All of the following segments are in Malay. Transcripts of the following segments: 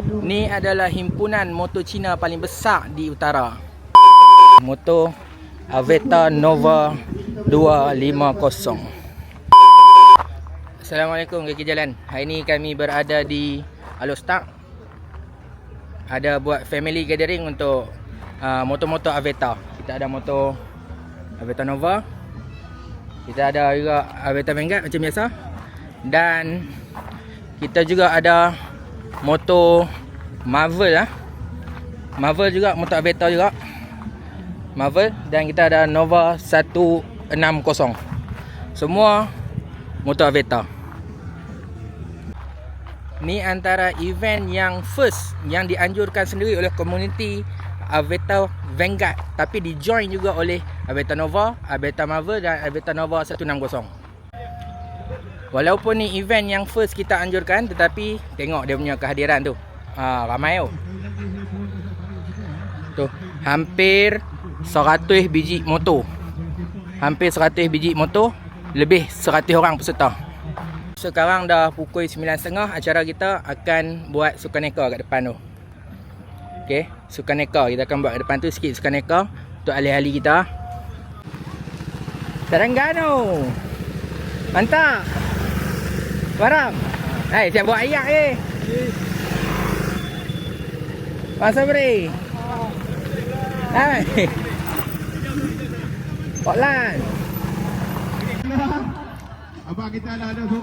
Ni adalah himpunan motor Cina paling besar di utara. Motor Aveta Nova 250. Assalamualaikum kaki jalan. Hari ni kami berada di Alostak. Ada buat family gathering untuk motor-motor Aveta. Kita ada motor Aveta Nova. Kita ada juga Aveta Vanguard macam biasa. Dan kita juga ada motor Marvel lah. Marvel juga, motor Aveta juga. Marvel. Dan kita ada Nova 160. Semua motor Aveta. Ni antara event yang first yang dianjurkan sendiri oleh komuniti Aveta Vanguard, tapi di join juga oleh Aveta Nova, Aveta Marvel dan Aveta Nova 160. Walaupun ni event yang first kita anjurkan, tetapi tengok dia punya kehadiran tu. Ramai tu. Tu, hampir 100 biji motor. Hampir 100 biji motor, lebih 100 orang peserta. Sekarang dah pukul 9.30, acara kita akan buat sukaneka kat depan tu. Okey, sukaneka kita akan buat kat depan tu sikit sukaneka untuk ahli-ahli kita. Terengganu. Mantap. Barang. Hai, siap buat ayak ni. Masa beri. Hai. Potlan.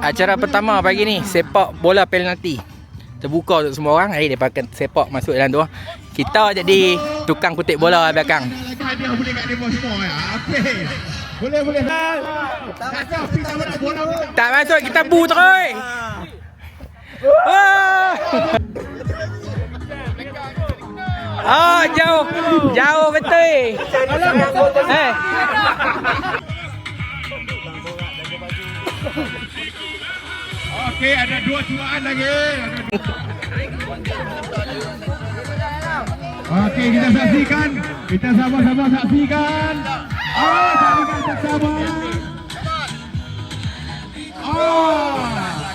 Acara pertama pagi ni sepak bola penalti. Terbuka untuk semua orang. Hari mereka akan sepak masuk dalam tu. Kita jadi tukang kutip bola belakang. Boleh. Tak masuk, kita bu terus. Jauh betul. Okey, ada 2 cubaan lagi. Okey, kita saksikan. Kita sama-sama saksikan. Saksikan bersama.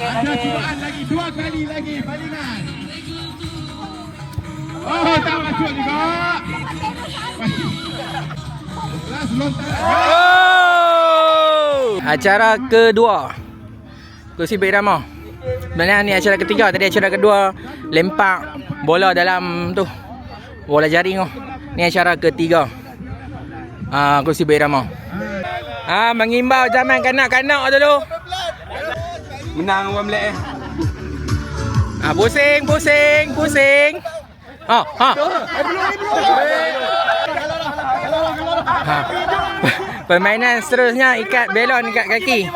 Ada cubaan lagi, 2 kali lagi balingan. Tak masuk juga. Last lontar. Acara kedua, kursi berirama. Sebenarnya ni acara ketiga. Tadi acara kedua lempak bola dalam tu, bola jaring tu. Ni acara ketiga, kursi berirama. Mengimbau zaman kanak-kanak dulu. Menang orang Melek. Pusing. Permainan seterusnya ikat belon dekat kaki.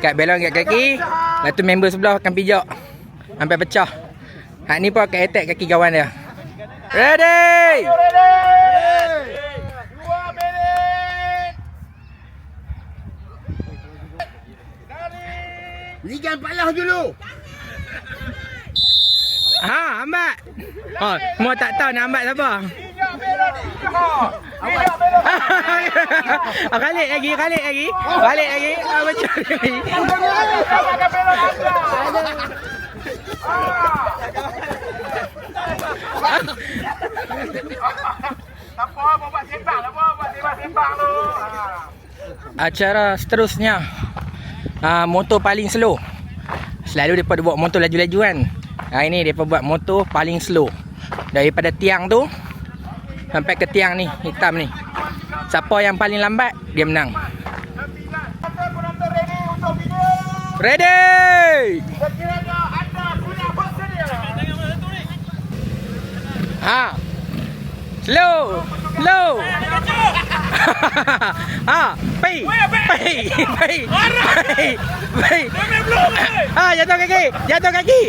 Lepas tu member sebelah akan pijak sampai pecah. Hak ni pun akan attack kaki kawan dia. Ready? 2 minit. Ligan palah dulu. Hambat. Semua tak tahu nak hambat siapa. Kalik lagi. Macam ni. Acara seterusnya, motor paling slow. Selalu mereka buat motor laju-laju kan. Hari ni mereka buat motor paling slow. Daripada tiang tu sampai ke tiang ni, hitam ni. Siapa yang paling lambat, dia menang. Ready? Sekiranya anda sudah bersedia. Slow. Pai. Jatuh kaki.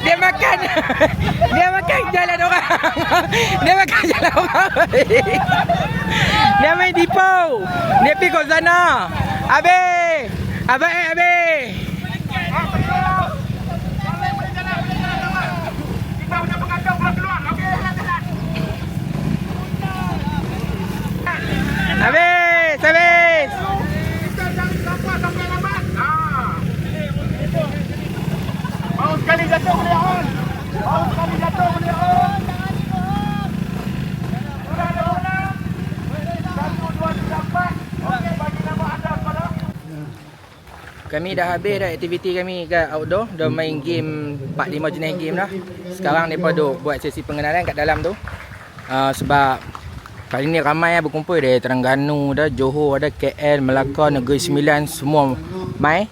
Dia makan jalan orang. Dia main tipu. Dia pergi ke sana. Habis. Habis. sekali jatuh boleh on. Baru sekali jatuh boleh on. Sudah ada bola. 1, 2, 3, 4. Okey, bagi nama anda kepada. Kami dah habis dah aktiviti kami kat outdoor. Dah main game 4-5 jenis game dah. Sekarang mereka duk buat sesi pengenalan kat dalam tu. Sebab kali ni ramai berkumpul dari Terengganu dah, Johor ada, KL, Melaka, Negeri Sembilan, semua mai.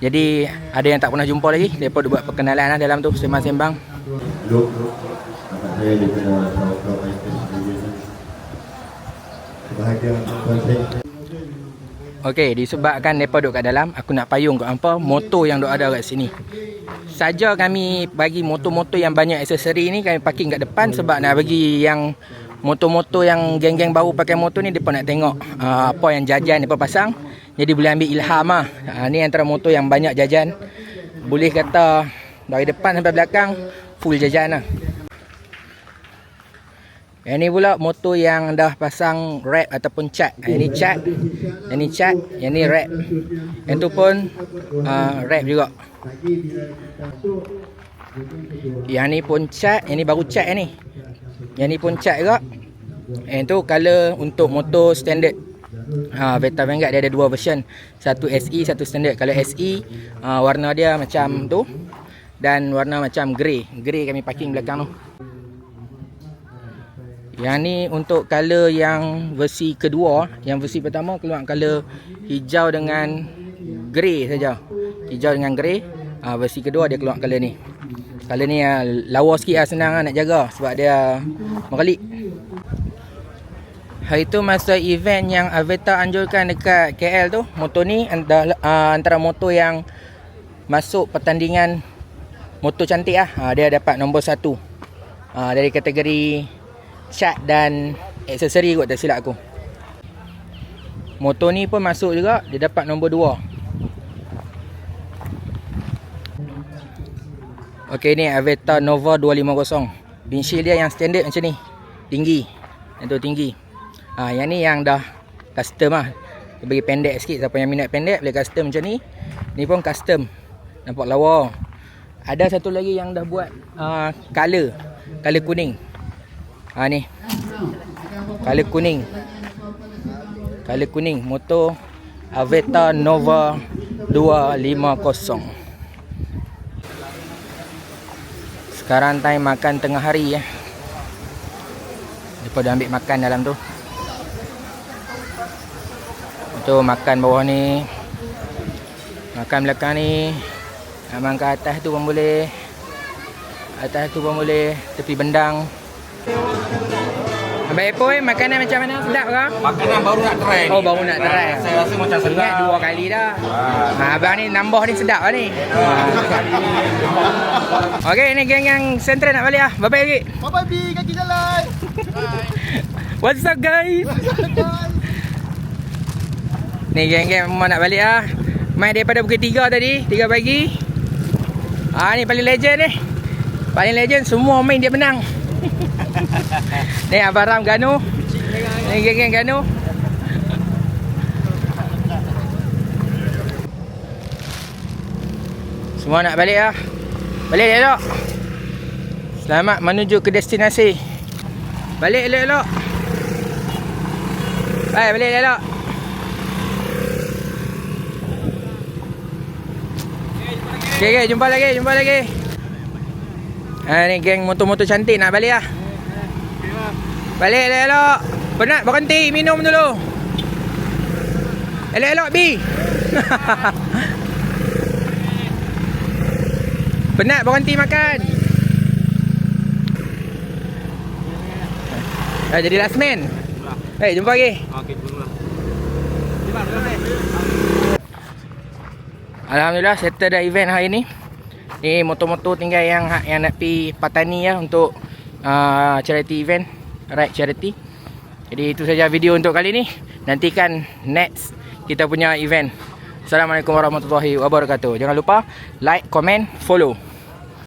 Jadi ada yang tak pernah jumpa lagi. Mereka duk buat perkenalan lah dalam tu, sembang-sembang. Saya dikenal Pro Maestro kebahagiaan konten. Okey, disebabkan mereka duk kat dalam, aku nak payung kat hampa motor yang duk ada kat sini. Saja kami bagi motor-motor yang banyak aksesori ni kami parking kat depan sebab nak bagi yang motor-motor yang geng-geng baru pakai motor ni depa nak tengok apa yang jajan depa pasang. Jadi boleh ambil ilham lah. Ni antara motor yang banyak jajan. Boleh kata dari depan sampai belakang full jajan lah. Yang ni pula motor yang dah pasang wrap ataupun cat. Yang ni cat, yang ni cat, yang ni wrap. Yang tu pun wrap juga. Yang ni pun cat, yang ni baru cat yang ni. Yang ni pun cat juga. Yang tu color untuk motor standard. Veta Vanguard dia ada dua version. Satu SE, satu standard. Kalau SE warna dia macam tu dan warna macam grey. Grey kami parking belakang tu. Yang ni untuk color yang versi kedua. Yang versi pertama keluar color hijau dengan grey saja. Hijau dengan grey. Versi kedua dia keluar color ni. Color ni lawa sikit lah, senang lah nak jaga sebab dia merelik. Hari tu masa event yang Aveta anjurkan dekat KL tu, motor ni antara motor yang masuk pertandingan motor cantik lah. Dia dapat nombor 1 dari kategori cat dan aksesori kot, tak silap aku. Motor ni pun masuk juga, dia dapat nombor 2. Okey, ni Aveta Nova 250. Windshield dia yang standard macam ni, tinggi. Yang tu tinggi. Yang ni yang dah custom lah. Dia bagi pendek sikit. Siapa yang minat pendek boleh custom macam ni. Ni pun custom. Nampak lawa. Ada satu lagi yang dah buat color kuning. Ni color kuning. Color kuning. Motor Aveta Nova 250. Sekarang time makan tengah hari ya. Mereka dah ambil makan dalam tu. Tu makan bawah ni. Makan belakang ni. Abang ke atas tu pun boleh. Atas tu pun boleh. Tepi bendang. Abang Epo makanan macam mana? Sedap ke? Makanan baru nak try ni. Oh, baru nak try. Saya rasa macam sedap. Ingat 2 kali dah. Abang ni nambah ni sedap lah ni. Okey, ni geng yang Central nak balik lah. Bye-bye lagi. Bye-bye Bi, kaki jalan. What's up guys? Ni geng-geng memang nak balik lah. Main daripada pukul 3 tadi, 3 pagi. Ni paling legend ni. Paling legend, semua main dia menang. Ni Abang Ram Ganu. Ni geng-geng Ganu. Semua nak balik lah. Balik elok. Selamat menuju ke destinasi. Balik elok-elok. Baik, balik elok. Okay, jumpa lagi. Ni geng motor-motor cantik nak balik lah. Balik elok-elok. Penat berhenti minum dulu. Elok-elok Bi. Penat berhenti makan. Dah jadi last man. Jumpa lagi. Okey, jumpa. Alhamdulillah settle dah event hari ni. Ni motor-motor tinggal yang nak pergi Patani ya untuk charity event, ride charity. Jadi itu saja video untuk kali ni. Nantikan next kita punya event. Assalamualaikum warahmatullahi wabarakatuh. Jangan lupa like, komen, follow.